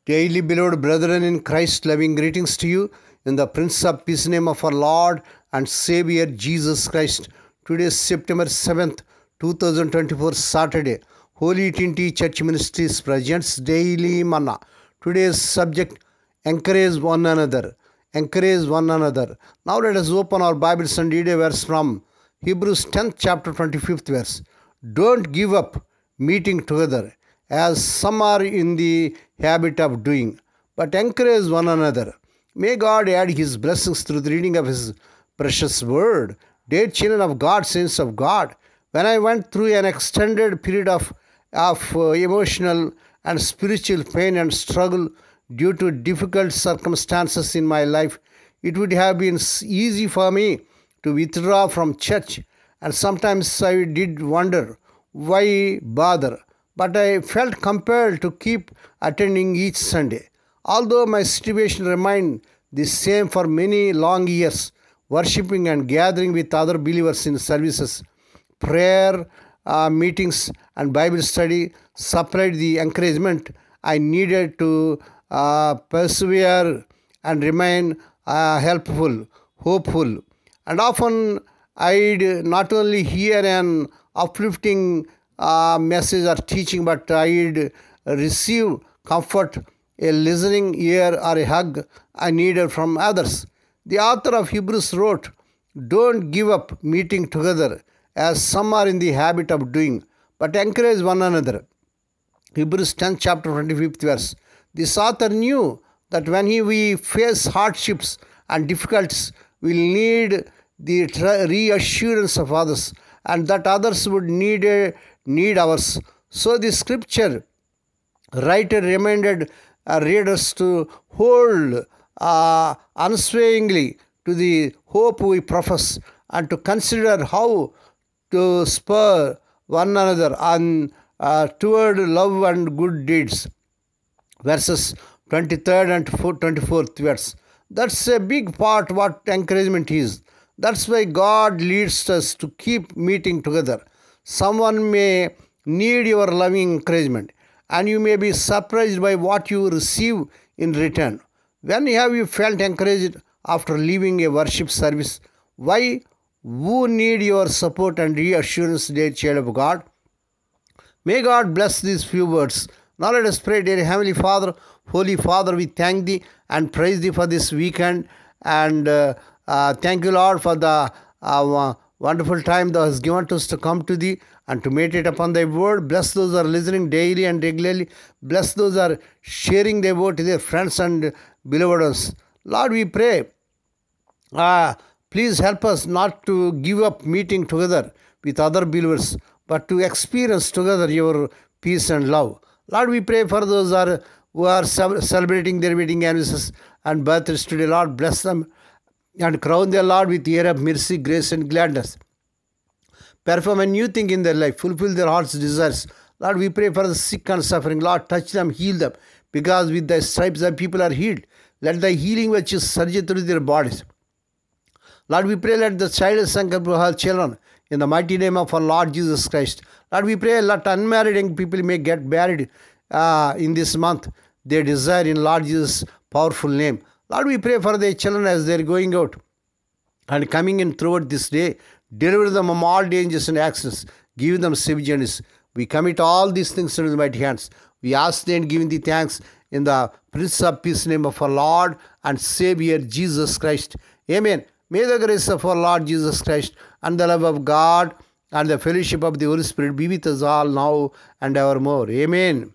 Daily beloved brethren in Christ, loving greetings to you in the Prince of Peace name of our Lord and Savior Jesus Christ. Today is September 7th, 2024, Saturday. Holy Trinity Church Ministries presents Daily Manna. Today's subject, encourage one another. Encourage one another. Now let us open our Bibles and read a verse from Hebrews 10th chapter 25th verse. Don't give up meeting together, as some are in the habit of doing, but encourage one another. May God add His blessings through the reading of His precious word. Dear children of God, saints of God, when I went through an extended period of emotional and spiritual pain and struggle due to difficult circumstances in my life, it would have been easy for me to withdraw from church, and sometimes I did wonder, why bother? But I felt compelled to keep attending each Sunday. Although my situation remained the same for many long years, worshipping and gathering with other believers in services, prayer meetings and Bible study supplied the encouragement I needed to persevere and remain hopeful. And often I'd not only hear an uplifting message or teaching, but I'd receive comfort, a listening ear, or a hug I needed from others. The author of Hebrews wrote, "Don't give up meeting together, as some are in the habit of doing, but encourage one another." Hebrews 10 chapter 25th verse. This author knew that when we face hardships and difficulties, we'll need the reassurance of others, and that others would need ours. So the scripture writer reminded readers to hold unswayingly to the hope we profess, and to consider how to spur one another on toward love and good deeds. Verses 23rd and 24th verse. That's a big part what encouragement is. That's why God leads us to keep meeting together. Someone may need your loving encouragement, and you may be surprised by what you receive in return. When have you felt encouraged after leaving a worship service? Why? Who need your support and reassurance, dear child of God? May God bless these few words. Now let us pray. Dear Heavenly Father, Holy Father, we thank Thee and praise Thee for this weekend, and thank you, Lord, for the wonderful time Thou hast given to us to come to Thee and to meditate upon Thy word. Bless those who are listening daily and regularly. Bless those who are sharing Thy word to their friends and beloved ones. Lord, we pray, please help us not to give up meeting together with other believers, but to experience together Your peace and love. Lord, we pray for those who are celebrating their wedding anniversaries and birthdays today. Lord, bless them and crown their Lord with year of mercy, grace, and gladness. Perform a new thing in their life. Fulfill their heart's desires. Lord, we pray for the sick and suffering. Lord, touch them, heal them, because with Thy stripes Thy people are healed. Let Thy healing virtue surge through their bodies. Lord, we pray, let the childless and have children in the mighty name of our Lord Jesus Christ. Lord, we pray, let unmarried young people may get married in this month. They desire in Lord Jesus' powerful name. Lord, we pray for their children as they are going out and coming in throughout this day. Deliver them from all dangers and accidents. Give them safe journeys. We commit all these things into the mighty hands. We ask Thee and give Thee thanks in the Prince of Peace name of our Lord and Savior Jesus Christ. Amen. May the grace of our Lord Jesus Christ and the love of God and the fellowship of the Holy Spirit be with us all now and evermore. Amen.